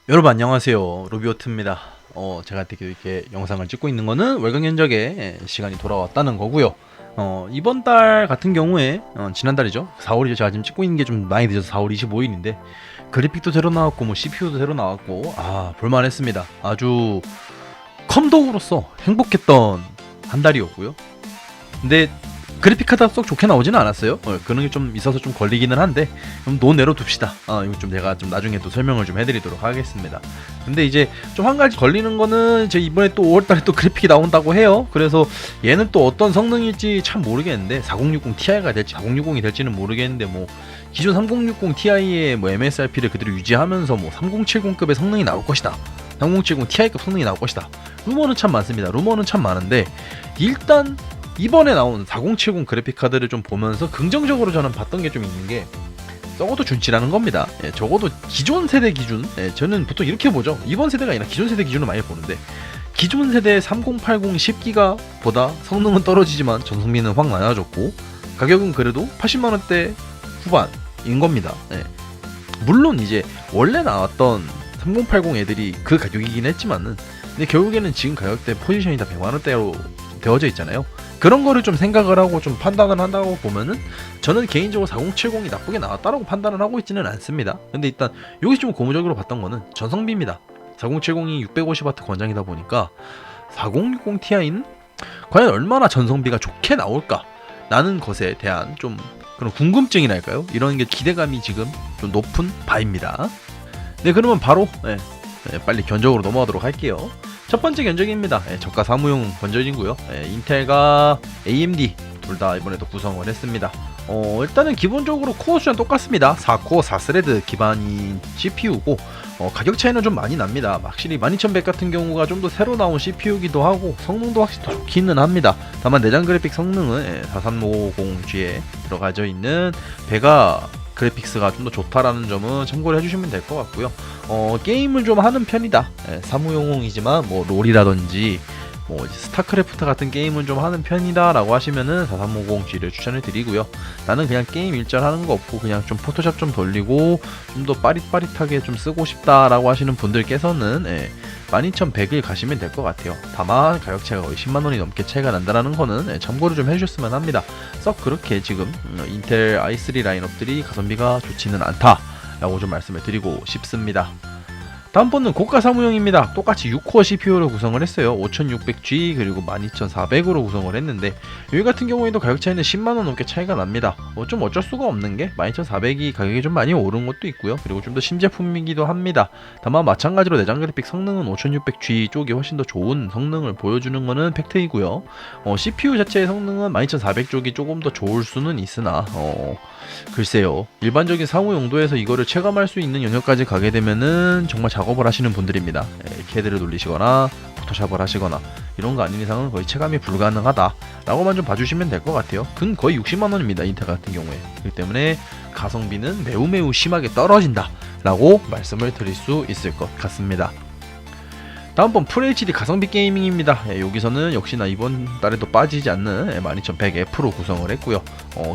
여러분 안녕하세요, 로비오트입니다. 제가 되게 이렇게 영상을 찍고 있는 거는 월간 견적에 시간이 돌아왔다는 거고요. 이번 달 같은 경우에 지난달이죠, 4월이죠. 제가 지금 찍고 있는 게 좀 많이 늦어서 4월 25일인데 그래픽도 새로 나왔고 뭐 CPU도 새로 나왔고 볼만했습니다. 아주 컴덕으로서 행복했던 한 달이었고요. 근데 그래픽 카드가 썩 좋게 나오지는 않았어요. 그런 게 좀 있어서 좀 걸리기는 한데 논내로 둡시다. 이거 좀 제가 좀 나중에 또 설명을 좀 해드리도록 하겠습니다. 근데 이제 좀 한 가지 걸리는 거는 제 이번에 또 5월달에 또 그래픽이 나온다고 해요. 그래서 얘는 또 어떤 성능일지 참 모르겠는데 4060 Ti가 될지 4060이 될지는 모르겠는데 뭐 기존 3060 Ti의 뭐 MSRP를 그대로 유지하면서 뭐 3070급의 성능이 나올 것이다, 3070 Ti급 성능이 나올 것이다. 루머는 참 많습니다. 루머는 참 많은데 일단 이번에 나온 4070 그래픽카드를 좀 보면서 긍정적으로 저는 봤던 게 좀 있는 게 적어도 준치라는 겁니다. 적어도 기존 세대 기준, 저는 보통 이렇게 보죠. 이번 세대가 아니라 기존 세대 기준으로 많이 보는데 기존 세대 3080 10기가 보다 성능은 떨어지지만 전성비는 확 낮아졌고 가격은 그래도 80만원대 후반인 겁니다. 물론 이제 원래 나왔던 3080 애들이 그 가격이긴 했지만은 근데 결국에는 지금 가격대 포지션이 다 100만원대로 되어져 있잖아요. 그런 거를 좀 생각을 하고 좀 판단을 한다고 보면은 저는 개인적으로 4070이 나쁘게 나왔다라고 판단을 하고 있지는 않습니다. 근데 일단 여기 좀 고무적으로 봤던 거는 전성비입니다. 4070이 650W 권장이다 보니까 4060 Ti는 과연 얼마나 전성비가 좋게 나올까 라는 것에 대한 좀 그런 궁금증이랄까요? 이런 게 기대감이 지금 좀 높은 바입니다. 네, 그러면 바로 빨리 견적으로 넘어가도록 할게요. 첫 번째 견적입니다. 저가 사무용 견적이고요. 인텔과 AMD 둘 다 이번에도 구성을 했습니다. 일단은 기본적으로 코어 수는 똑같습니다. 4코어 4스레드 기반인 CPU고 가격 차이는 좀 많이 납니다. 확실히 12100 같은 경우가 좀 더 새로 나온 CPU이기도 하고 성능도 확실히 더 좋기는 합니다. 다만 내장 그래픽 성능은 4350G에 들어가져 있는 베가 그래픽스가 좀 더 좋다라는 점은 참고를 해주시면 될 것 같고요. 게임을 좀 하는 편이다. 사무용이지만 뭐 롤이라든지 뭐 스타크래프트 같은 게임을 좀 하는 편이다 라고 하시면은 4350G를 추천을 드리고요. 나는 그냥 게임 일절 하는 거 없고 그냥 좀 포토샵 좀 돌리고 좀 더 빠릿빠릿하게 좀 쓰고 싶다 라고 하시는 분들께서는 12100을 가시면 될 것 같아요. 다만 가격 차이가 거의 10만원이 넘게 차이가 난다라는 거는 참고를 좀 해주셨으면 합니다. 썩 그렇게 지금 인텔 i3 라인업들이 가성비가 좋지는 않다 라고 좀 말씀을 드리고 싶습니다. 다음 번은 고가 사무용입니다. 똑같이 6코어 CPU로 구성을 했어요. 5600G 그리고 12400으로 구성을 했는데 여기 같은 경우에도 가격 차이는 10만원 넘게 차이가 납니다. 좀 어쩔 수가 없는 게 12400이 가격이 좀 많이 오른 것도 있고요. 그리고 좀 더 신제품이기도 합니다. 다만 마찬가지로 내장 그래픽 성능은 5600G 쪽이 훨씬 더 좋은 성능을 보여주는 것은 팩트이고요. CPU 자체의 성능은 12400 쪽이 조금 더 좋을 수는 있으나 글쎄요, 일반적인 사무 용도에서 이거를 체감할 수 있는 영역까지 가게 되면은 정말 작업을 하시는 분들입니다. 캐드를 돌리시거나 포토샵을 하시거나 이런 거 아닌 이상은 거의 체감이 불가능하다 라고만 좀 봐주시면 될 것 같아요. 근 거의 60만원입니다 인텔 같은 경우에. 그렇기 때문에 가성비는 매우 심하게 떨어진다 라고 말씀을 드릴 수 있을 것 같습니다. 다음번 FHD 가성비 게이밍입니다. 여기서는 역시나 이번 달에도 빠지지 않는 12100F로 구성을 했고요.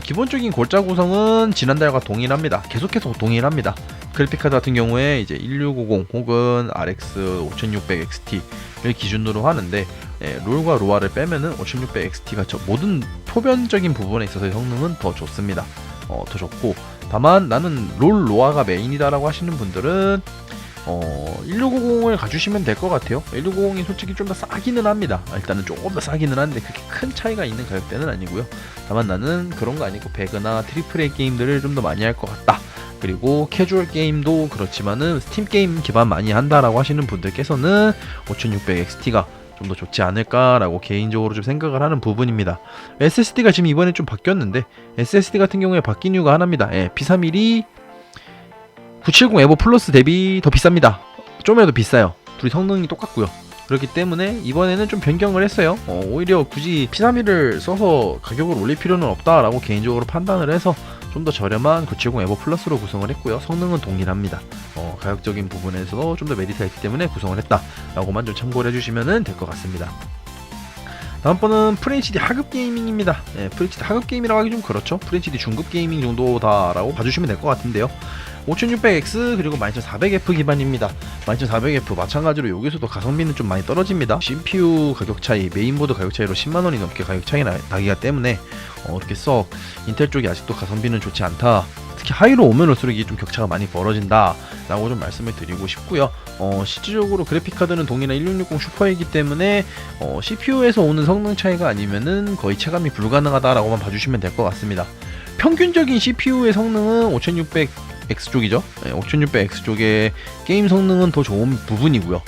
기본적인 골자 구성은 지난달과 동일합니다. 계속해서 동일합니다. 그래픽카드 같은 경우에 이제 1650 혹은 RX 5600 XT를 기준으로 하는데 롤과 로아를 빼면은 5600 XT가 모든 표변적인 부분에 있어서의 성능은 더 좋습니다. 더 좋고 다만 나는 롤 로아가 메인이다라고 하시는 분들은 1650을 가주시면 될 것 같아요. 1650이 솔직히 좀 더 싸기는 합니다. 일단은 조금 더 싸기는 한데 그렇게 큰 차이가 있는 가격대는 아니고요. 다만 나는 그런 거 아니고 배그나 트리플 A 게임들을 좀 더 많이 할 것 같다. 그리고 캐주얼 게임도 그렇지만은 스팀 게임 기반 많이 한다라고 하시는 분들께서는 5600 XT가 좀 더 좋지 않을까라고 개인적으로 좀 생각을 하는 부분입니다. SSD가 지금 이번에 좀 바뀌었는데 SSD 같은 경우에 바뀐 이유가 하나입니다. P31이 970 에보 플러스 대비 더 비쌉니다. 좀이라도 비싸요. 둘이 성능이 똑같고요. 그렇기 때문에 이번에는 좀 변경을 했어요. 오히려 굳이 P31을 써서 가격을 올릴 필요는 없다라고 개인적으로 판단을 해서 좀 더 저렴한 970 에보 플러스로 구성을 했고요. 성능은 동일합니다. 가격적인 부분에서 좀 더 메리트가 있기 때문에 구성을 했다라고만 좀 참고를 해주시면 될 것 같습니다. 다음번은 FHD 하급 게이밍입니다. FHD 하급 게임이라고 하기 좀 그렇죠. FHD 중급 게이밍 정도다라고 봐주시면 될 것 같은데요. 5600X 그리고 12400F 기반입니다. 12400F 마찬가지로 여기서도 가성비는 좀 많이 떨어집니다. CPU 가격 차이, 메인보드 가격 차이로 10만원이 넘게 가격 차이 나기가 때문에 이렇게 썩 인텔 쪽이 아직도 가성비는 좋지 않다. 특히 하이로 오면 올수록 이게 좀 격차가 많이 벌어진다 라고 좀 말씀을 드리고 싶고요. 실질적으로 그래픽카드는 동일한 1660 슈퍼이기 때문에 CPU에서 오는 성능 차이가 아니면은 거의 체감이 불가능하다라고만 봐주시면 될 것 같습니다. 평균적인 CPU의 성능은 5600X 쪽이죠. 5600X 쪽의 게임 성능은 더 좋은 부분이고요.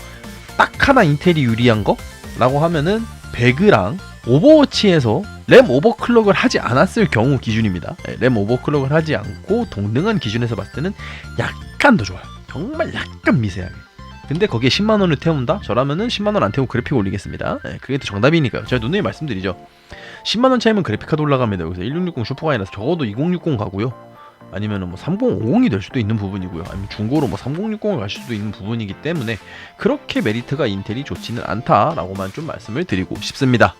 딱 하나 인텔이 유리한 거? 라고 하면은 배그랑 오버워치에서 램 오버클럭을 하지 않았을 경우 기준입니다. 램 오버클럭을 하지 않고 동등한 기준에서 봤을 때는 약간 더 좋아요. 정말 약간 미세하게. 근데 거기에 10만원을 태운다? 저라면은 10만원 안 태우고 그래픽 올리겠습니다. 그게 더 정답이니까요. 제가 누누이 말씀드리죠. 10만원 차이면 그래픽카드 올라갑니다. 여기서 1660 슈퍼가 아니라 적어도 2060 가고요. 아니면은 뭐 3050이 될 수도 있는 부분이고요. 아니면 중고로 뭐 3060을 갈 수도 있는 부분이기 때문에 그렇게 메리트가 인텔이 좋지는 않다라고만 좀 말씀을 드리고 싶습니다.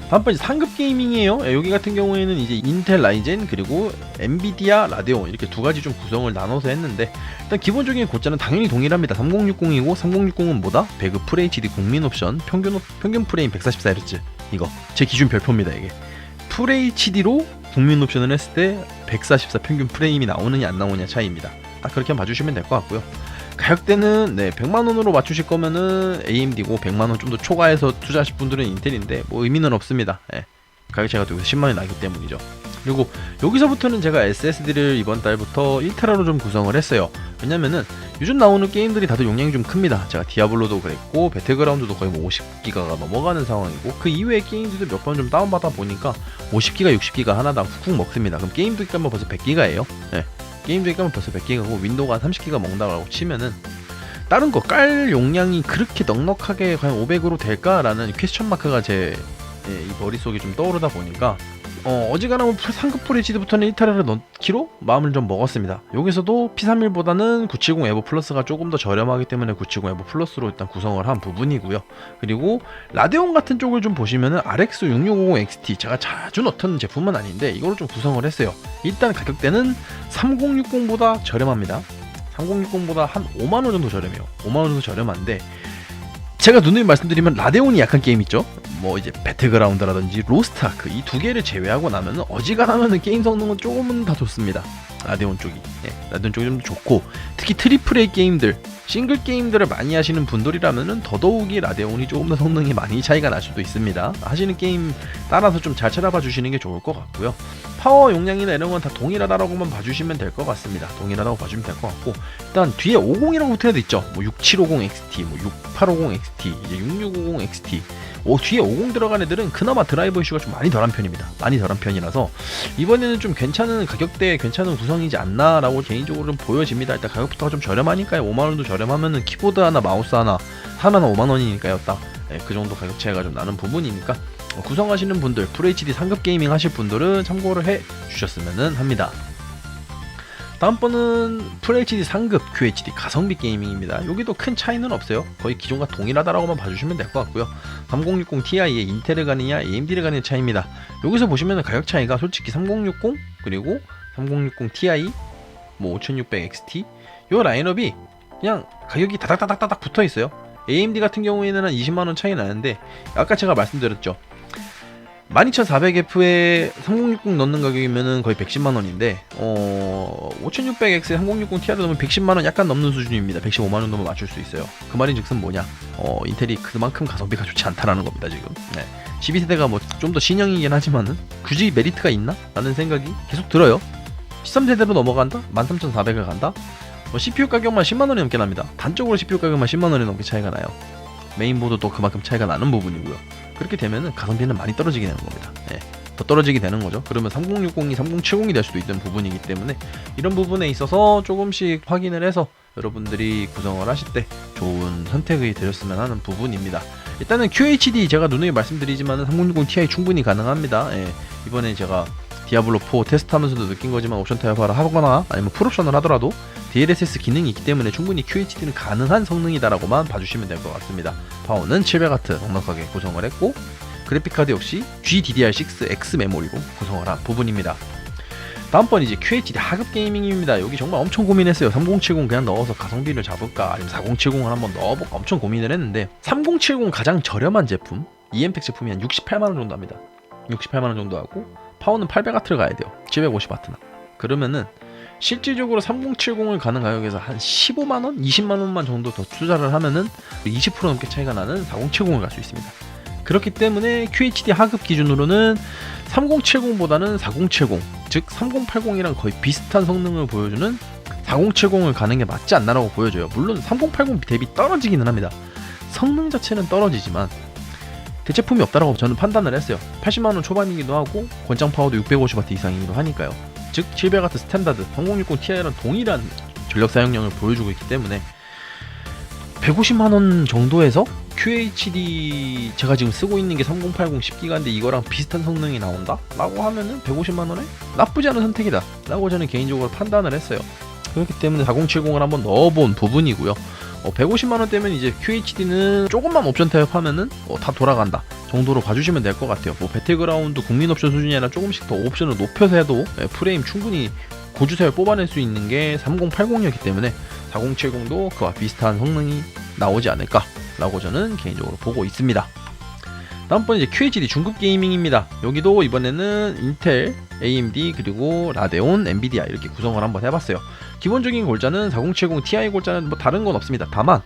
다음번 이제 상급 게이밍이에요. 여기 같은 경우에는 이제 인텔 라이젠 그리고 엔비디아 라데온 이렇게 두 가지 좀 구성을 나눠서 했는데 일단 기본적인 고짜는 당연히 동일합니다. 3060이고 3060은 뭐다? 배그 FHD 국민 옵션 평균 프레임 144Hz 이거 제 기준 별표입니다. 이게 FHD로 국민 옵션을 했을 때 144 평균 프레임이 나오느냐 안 나오느냐 차이입니다. 딱 그렇게 봐주시면 될 것 같고요. 가격대는 100만원으로 맞추실 거면은 AMD고 100만원 좀 더 초과해서 투자하실 분들은 인텔인데 뭐 의미는 없습니다. 가격 차이가 또 여기서 10만원이 나기 때문이죠. 그리고 여기서부터는 제가 SSD를 이번 달부터 1테라로 좀 구성을 했어요. 왜냐면은 요즘 나오는 게임들이 다들 용량이 좀 큽니다. 제가 디아블로도 그랬고 배틀그라운드도 거의 뭐 50기가가 넘어가는 상황이고 그 이외의 게임들도 몇 번 좀 다운받아 보니까 50기가 60기가 하나당 훅훅 먹습니다. 그럼 게임도 있다면 벌써 100기가예요. 게임도 있다면 벌써 100기가고 윈도우가 30기가 먹는다고 치면은 다른 거 깔 용량이 그렇게 넉넉하게 과연 500으로 될까라는 퀘스천 마크가 제 이 머릿속에 좀 떠오르다 보니까 어지간하면 상급 FHD부터는 1테라를 넣기로 마음을 좀 먹었습니다. 여기서도 P31보다는 970 에버 플러스가 조금 더 저렴하기 때문에 970 에버 플러스로 일단 구성을 한 부분이고요. 그리고 라데온 같은 쪽을 좀 보시면은 RX 6650 XT 제가 자주 넣던 제품은 아닌데 이걸로 좀 구성을 했어요. 일단 가격대는 3060보다 저렴합니다. 3060보다 한 5만원 정도 저렴해요. 5만원 정도 저렴한데 제가 누누이 말씀드리면 라데온이 약한 게임 있죠. 뭐 이제 배틀그라운드라든지 로스트아크 이 두 개를 제외하고 나면은 어지간하면은 게임 성능은 조금은 다 좋습니다. 라데온 쪽이 라데온 쪽이 좀 좋고 특히 트리플 A 게임들 싱글 게임들을 많이 하시는 분들이라면은 더더욱이 라데온이 조금 더 성능이 많이 차이가 날 수도 있습니다. 하시는 게임 따라서 좀 잘 찾아봐 주시는 게 좋을 것 같고요. 파워 용량이나 이런 건 다 동일하다라고만 봐주시면 될 것 같습니다. 동일하다고 봐주면 될 것 같고 일단 뒤에 50이라고 붙어야 돼 있죠. 뭐 6750 XT, 뭐 6850 XT, 이제 6650 XT. 뒤에 50 들어간 애들은 그나마 드라이버 이슈가 좀 많이 덜한 편입니다. 많이 덜한 편이라서 이번에는 좀 괜찮은 가격대에 괜찮은 구성이지 않나라고 개인적으로 좀 보여집니다. 일단 가격부터가 좀 저렴하니까요. 5만원도 저렴하면은 키보드 하나 마우스 하나는 5만원이니까요. 딱 그 정도 가격 차이가 좀 나는 부분이니까 구성하시는 분들 FHD 상급 게이밍 하실 분들은 참고를 해 주셨으면 합니다. 다음번은 FHD 상급 QHD 가성비 게이밍입니다. 여기도 큰 차이는 없어요. 거의 기존과 동일하다라고만 봐주시면 될 것 같고요. 3060 Ti에 인텔을 가느냐 AMD를 가느냐 차이입니다. 여기서 보시면 가격 차이가 솔직히 3060 그리고 3060 Ti 뭐 5600 XT 요 라인업이 그냥 가격이 다닥다닥다닥 붙어 있어요. AMD 같은 경우에는 한 20만원 차이 나는데 아까 제가 말씀드렸죠. 12400F에 3060 넣는 가격이면은 거의 110만원인데 5600X에 3060 Ti를 넣으면 110만원 약간 넘는 수준입니다. 115만원 넘으면 맞출 수 있어요. 그 말인 즉슨 뭐냐 인텔이 그만큼 가성비가 좋지 않다라는 겁니다. 지금 12세대가 뭐 좀 더 신형이긴 하지만은 굳이 메리트가 있나? 라는 생각이 계속 들어요. 13세대로 넘어간다? 13400을 간다? CPU 가격만 10만원이 넘게 납니다. 단적으로 CPU 가격만 10만원이 넘게 차이가 나요. 메인보드도 그만큼 차이가 나는 부분이고요. 그렇게 되면은 가성비는 많이 떨어지게 되는 겁니다. 더 떨어지게 되는 거죠. 그러면 3060이 3070이 될 수도 있는 부분이기 때문에 이런 부분에 있어서 조금씩 확인을 해서 여러분들이 구성을 하실 때 좋은 선택이 되셨으면 하는 부분입니다. 일단은 QHD 제가 누누이 말씀드리지만 3060 Ti 충분히 가능합니다. 이번에 제가 디아블로4 테스트하면서도 느낀 거지만 옵션 타협화를 하거나 아니면 풀옵션을 하더라도 DLSS 기능이 있기 때문에 충분히 QHD는 가능한 성능이다라고만 봐주시면 될 것 같습니다. 파워는 700W 넉넉하게 구성을 했고 그래픽카드 역시 GDDR6X 메모리로 구성을 한 부분입니다. 다음번 이제 QHD 하급 게이밍입니다. 여기 정말 엄청 고민했어요. 3070 그냥 넣어서 가성비를 잡을까 아니면 4070을 한번 넣어볼까 엄청 고민을 했는데 3070 가장 저렴한 제품 EM텍 제품이 한 68만원 정도 합니다. 68만원 정도 하고 파워는 800W를 가야 돼요. 750W나. 그러면은 실질적으로 3070을 가는 가격에서 한 15만원? 20만원만 정도 더 투자를 하면은 20% 넘게 차이가 나는 4070을 갈 수 있습니다. 그렇기 때문에 QHD 하급 기준으로는 3070보다는 4070, 즉 3080이랑 거의 비슷한 성능을 보여주는 4070을 가는 게 맞지 않나라고 보여져요. 물론 3080 대비 떨어지기는 합니다. 성능 자체는 떨어지지만 대체품이 없다라고 저는 판단을 했어요. 80만원 초반이기도 하고 권장 파워도 650W 이상이기도 하니까요. 즉 700W 스탠다드 3060 Ti랑 동일한 전력 사용량을 보여주고 있기 때문에 150만원 정도에서 QHD 제가 지금 쓰고 있는 게 3080 10기가인데 이거랑 비슷한 성능이 나온다? 라고 하면은 150만원에 나쁘지 않은 선택이다 라고 저는 개인적으로 판단을 했어요. 그렇기 때문에 4070을 한번 넣어본 부분이고요. 150만원대면 이제 QHD는 조금만 옵션 타협하면은 다 돌아간다 정도로 봐주시면 될 것 같아요. 뭐 배틀그라운드 국민 옵션 수준이 아니라 조금씩 더 옵션을 높여서 해도 프레임 충분히 고주사를 뽑아낼 수 있는 게 3080이었기 때문에 4070도 그와 비슷한 성능이 나오지 않을까 라고 저는 개인적으로 보고 있습니다. 다음번 이제 QHD 중급 게이밍입니다. 여기도 이번에는 인텔, AMD 그리고 라데온, 엔비디아 이렇게 구성을 한번 해봤어요. 기본적인 골자는 4070 Ti 골자는 뭐 다른 건 없습니다. 다만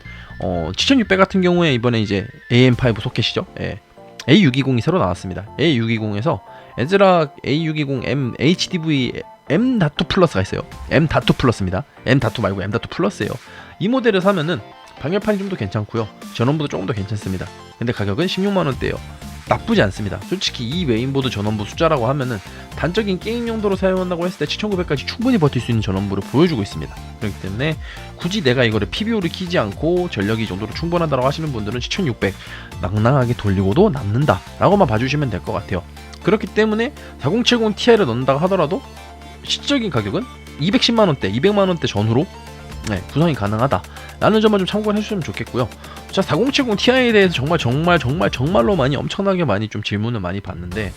7600 같은 경우에 이번에 이제 AM5 소켓이죠. 예. A620이 새로 나왔습니다. A620에서 에즈락 A620M HDV M.2 플러스가 있어요. M.2 플러스입니다. M.2 말고 M.2 플러스예요. 이 모델을 사면은 방열판이 좀 더 괜찮고요. 전원부도 조금 더 괜찮습니다. 근데 가격은 16만원대예요. 나쁘지 않습니다. 솔직히 이 메인보드 전원부 숫자라고 하면은 단적인 게임 용도로 사용한다고 했을 때 7900까지 충분히 버틸 수 있는 전원부를 보여주고 있습니다. 그렇기 때문에 굳이 내가 이거를 PBO를 키지 않고 전력이 이 정도로 충분하다고 하시는 분들은 7600 낭낭하게 돌리고도 남는다 라고만 봐주시면 될 것 같아요. 그렇기 때문에 4070 Ti를 넣는다고 하더라도 실질적인 가격은 210만원대, 200만원대 전후로 구성이 가능하다 라는 점만 좀 참고를 해주시면 좋겠고요. 자, 4070 Ti에 대해서 정말로 많이 엄청나게 많이 좀 질문을 많이 받는데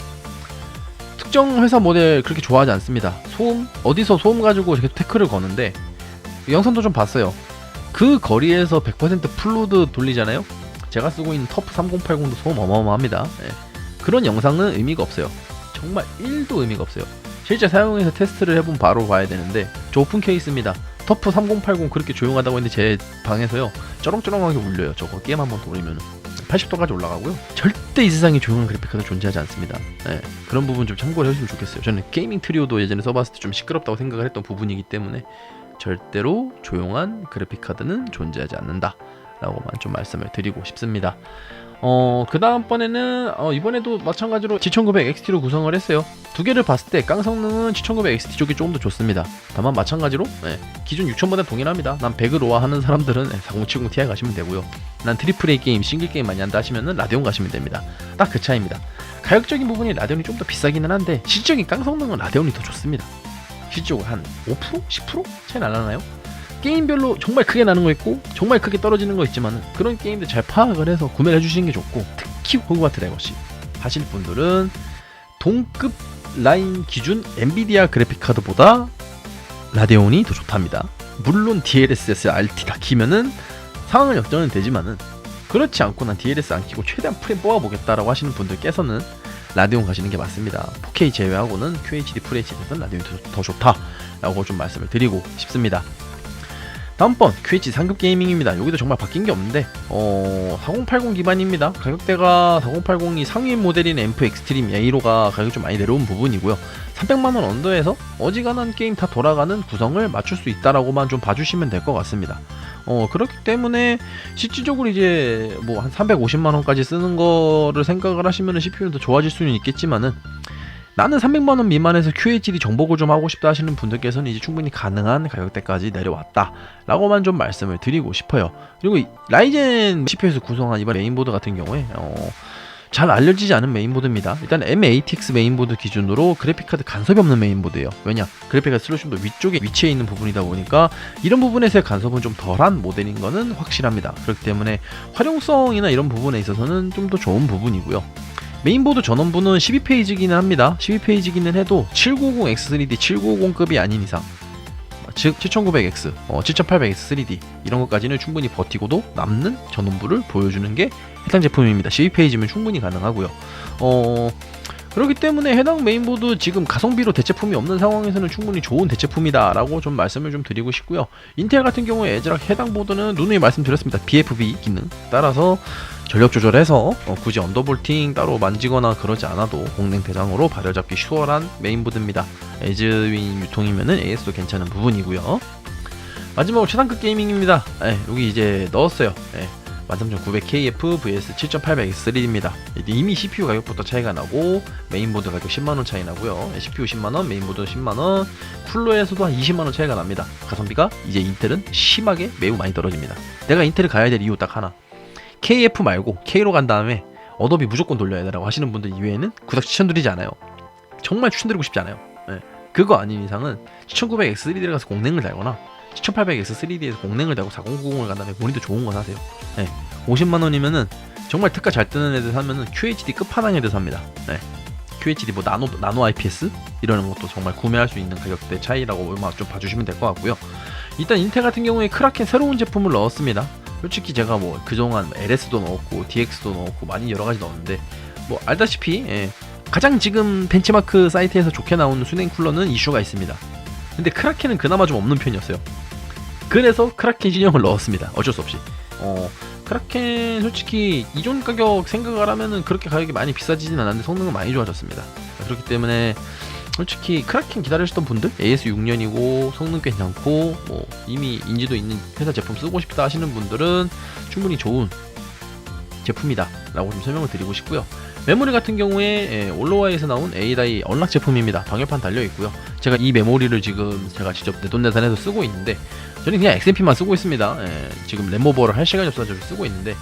특정 회사 모델 그렇게 좋아하지 않습니다. 어디서 소음 가지고 계속 태클을 거는데 영상도 좀 봤어요. 그 거리에서 100% 풀로드 돌리잖아요. 제가 쓰고 있는 터프 3080도 소음 어마어마합니다. 그런 영상은 의미가 없어요. 정말 1도 의미가 없어요. 실제 사용해서 테스트를 해보면 바로 봐야 되는데 저 오픈 케이스입니다. 터프 3080 그렇게 조용하다고 했는데 제 방에서요 쩌렁쩌렁하게 울려요. 저거 게임 한번 돌리면 80도까지 올라가고요. 절대 이 세상에 조용한 그래픽카드 존재하지 않습니다. 그런 부분 좀 참고를 해주시면 좋겠어요. 저는 게이밍 트리오도 예전에 써봤을 때 좀 시끄럽다고 생각을 했던 부분이기 때문에 절대로 조용한 그래픽카드는 존재하지 않는다 라고만 좀 말씀을 드리고 싶습니다. 그 다음번에는 이번에도 마찬가지로 G1900 XT로 구성을 했어요. 두 개를 봤을 때 깡 성능은 G1900 XT 쪽이 조금 더 좋습니다. 다만 마찬가지로 기존 6000보다 동일합니다. 난 100을 좋아하는 사람들은 4070 Ti 가시면 되고요. 난 트리플 A 게임, 싱글 게임 많이 한다 하시면은 라데온 가시면 됩니다. 딱 그 차이입니다. 가격적인 부분이 라데온이 좀 더 비싸기는 한데 실질적인 깡 성능은 라데온이 더 좋습니다. 실질적으로 한 5%? 10% 차이 나나요? 게임별로 정말 크게 나는 거 있고 정말 크게 떨어지는 거 있지만 그런 게임들 잘 파악을 해서 구매를 해주시는 게 좋고, 특히 호그와트 레거시 하실 분들은 동급 라인 기준 엔비디아 그래픽카드보다 라데온이 더 좋답니다. 물론 DLSS RT 다 키면은 상황을 역전은 되지만은 그렇지 않고 난 DLSS 안 키고 최대한 프레임 뽑아보겠다라고 하시는 분들께서는 라데온 가시는 게 맞습니다. 4K 제외하고는 QHD FHD에서는 라데온이 더 좋다라고 좀 말씀을 드리고 싶습니다. 다음번 QHD 상급 게이밍입니다. 여기도 정말 바뀐 게 없는데 4080 기반입니다. 가격대가 4080이 상위 모델인 앰프 익스트림 A로가 가격이 좀 많이 내려온 부분이고요. 300만원 언더에서 어지간한 게임 다 돌아가는 구성을 맞출 수 있다라고만 좀 봐주시면 될 것 같습니다. 그렇기 때문에 실질적으로 이제 뭐 한 350만원까지 쓰는 거를 생각을 하시면 CPU는 더 좋아질 수는 있겠지만은 나는 300만원 미만에서 QHD 정복을 좀 하고 싶다 하시는 분들께서는 이제 충분히 가능한 가격대까지 내려왔다 라고만 좀 말씀을 드리고 싶어요. 그리고 라이젠 CPU에서 구성한 이번 메인보드 같은 경우에 잘 알려지지 않은 메인보드입니다. 일단 M-ATX 메인보드 기준으로 그래픽카드 간섭이 없는 메인보드예요. 왜냐? 그래픽카드 슬롯이 좀 더 위쪽에 위치해 있는 부분이다 보니까 이런 부분에서의 간섭은 좀 덜한 모델인 거는 확실합니다. 그렇기 때문에 활용성이나 이런 부분에 있어서는 좀 더 좋은 부분이고요. 메인보드 전원부는 12페이지기는 합니다. 12페이지기는 해도 790X3D 790급이 아닌 이상, 즉 7900X, 7800X 3D 이런 것까지는 충분히 버티고도 남는 전원부를 보여주는 게 해당 제품입니다. 12페이지면 충분히 가능하고요. 그렇기 때문에 해당 메인보드 지금 가성비로 대체품이 없는 상황에서는 충분히 좋은 대체품이다 라고 좀 말씀을 좀 드리고 싶고요. 인텔 같은 경우에 에즈락 해당 보드는 누누이 말씀드렸습니다. BFB 기능 따라서 전력 조절해서 굳이 언더볼팅 따로 만지거나 그러지 않아도 공랭 대장으로 발열잡기 수월한 메인보드입니다. 에즈윈 유통이면은 AS도 괜찮은 부분이고요. 마지막으로 최상급 게이밍입니다. 여기 이제 넣었어요. 13900KF vs 7800X 3D입니다. 이미 CPU 가격부터 차이가 나고 메인보드 가격 10만원 차이 나고요. CPU 10만원, 메인보드 10만원, 쿨러에서도 한 20만원 차이가 납니다. 가성비가 이제 인텔은 심하게 매우 많이 떨어집니다. 내가 인텔을 가야 될 이유 딱 하나, KF 말고 K로 간 다음에 어도비 무조건 돌려야 되라고 하시는 분들 이외에는 그닥 추천드리지 않아요. 정말 추천드리고 싶지 않아요. 그거 아닌 이상은 7900X 3D를 가서 공랭을 달거나 7800X 3D에서 공랭을 달고 4090을 간 다음에 모니터 좋은 거 사세요. 50만원이면은 정말 특가 잘 뜨는 애들 사면은 QHD 끝판왕 애들 삽니다. QHD 뭐 나노 IPS 이러는 것도 정말 구매할 수 있는 가격대 차이라고 좀 봐주시면 될 것 같고요. 일단 인텔 같은 경우에 크라켄 새로운 제품을 넣었습니다. 솔직히 제가 뭐 그동안 LS도 넣었고 DX도 넣었고 많이 여러가지 넣었는데 뭐 알다시피 가장 지금 벤치마크 사이트에서 좋게 나오는 수냉 쿨러는 이슈가 있습니다. 근데 크라켄은 그나마 좀 없는 편이었어요. 그래서 크라켄 신형을 넣었습니다. 어쩔 수 없이. 크라켄 솔직히 이전 가격 생각을 하면은 그렇게 가격이 많이 비싸지진 않았는데 성능은 많이 좋아졌습니다. 그렇기 때문에 솔직히 크라켄 기다리셨던 분들, AS 6년이고 성능 괜찮고 뭐 이미 인지도 있는 회사 제품 쓰고 싶다 하시는 분들은 충분히 좋은 제품이다 라고 좀 설명을 드리고 싶고요. 메모리 같은 경우에 올로와에서 나온 에이다이 언락 제품입니다. 방열판 달려있고요. 제가 이 메모리를 지금 제가 직접 내돈내산해서 쓰고 있는데 저는 그냥 XMP만 쓰고 있습니다. 지금 램오버를 할 시간이 없어서 쓰고 있는데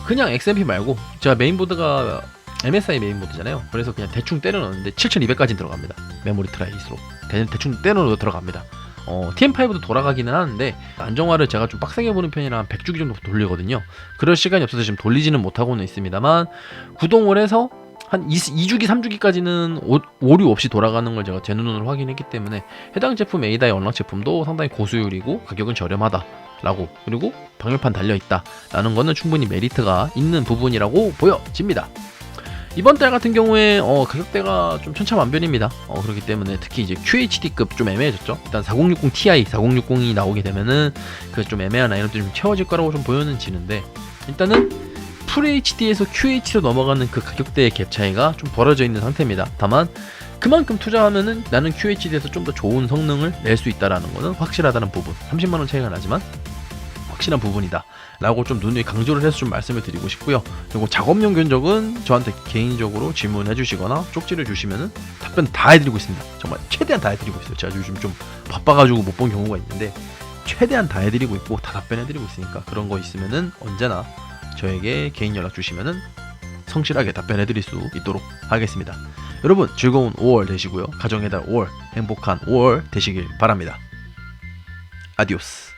그냥 XMP 말고 제가 메인보드가 MSI 메인보드잖아요. 그래서 그냥 대충 때려 넣었는데 7200까지 들어갑니다. 메모리 트라이스로 대충 때려 넣어 들어갑니다. TM5도 돌아가기는 하는데 안정화를 제가 좀 빡세게 보는 편이라 한 100주기 정도 돌리거든요. 그럴 시간이 없어서 지금 돌리지는 못하고는 있습니다만 구동을 해서 한 2주기 3주기까지는 오류 없이 돌아가는 걸 제가 제 눈으로 확인했기 때문에 해당 제품 에이다이 언락 제품도 상당히 고수율이고 가격은 저렴하다 라고, 그리고 방열판 달려있다 라는 거는 충분히 메리트가 있는 부분이라고 보여집니다. 이번 달 같은 경우에 가격대가 좀 천차만별입니다. 그렇기 때문에 특히 이제 QHD급 좀 애매해졌죠. 일단 4060 Ti, 4060이 나오게 되면은 그 좀 애매한 라인업들이 좀 채워질 거라고 좀 보여지는데, 일단은 FHD에서 QHD로 넘어가는 그 가격대의 갭 차이가 좀 벌어져 있는 상태입니다. 다만 그만큼 투자하면은 나는 QHD에서 좀 더 좋은 성능을 낼 수 있다라는 거는 확실하다는 부분. 30만원 차이가 나지만 확실한 부분이다 라고 좀 누누이 강조를 해서 좀 말씀을 드리고 싶고요. 그리고 작업용 견적은 저한테 개인적으로 질문해 주시거나 쪽지를 주시면은 답변 다 해드리고 있습니다. 정말 최대한 다 해드리고 있어요. 제가 요즘 좀 바빠가지고 못 본 경우가 있는데 최대한 다 해드리고 있고 다 답변해드리고 있으니까 그런 거 있으면은 언제나 저에게 개인 연락 주시면은 성실하게 답변해드릴 수 있도록 하겠습니다. 여러분 즐거운 5월 되시고요. 가정의 달 5월 행복한 5월 되시길 바랍니다. 아디오스.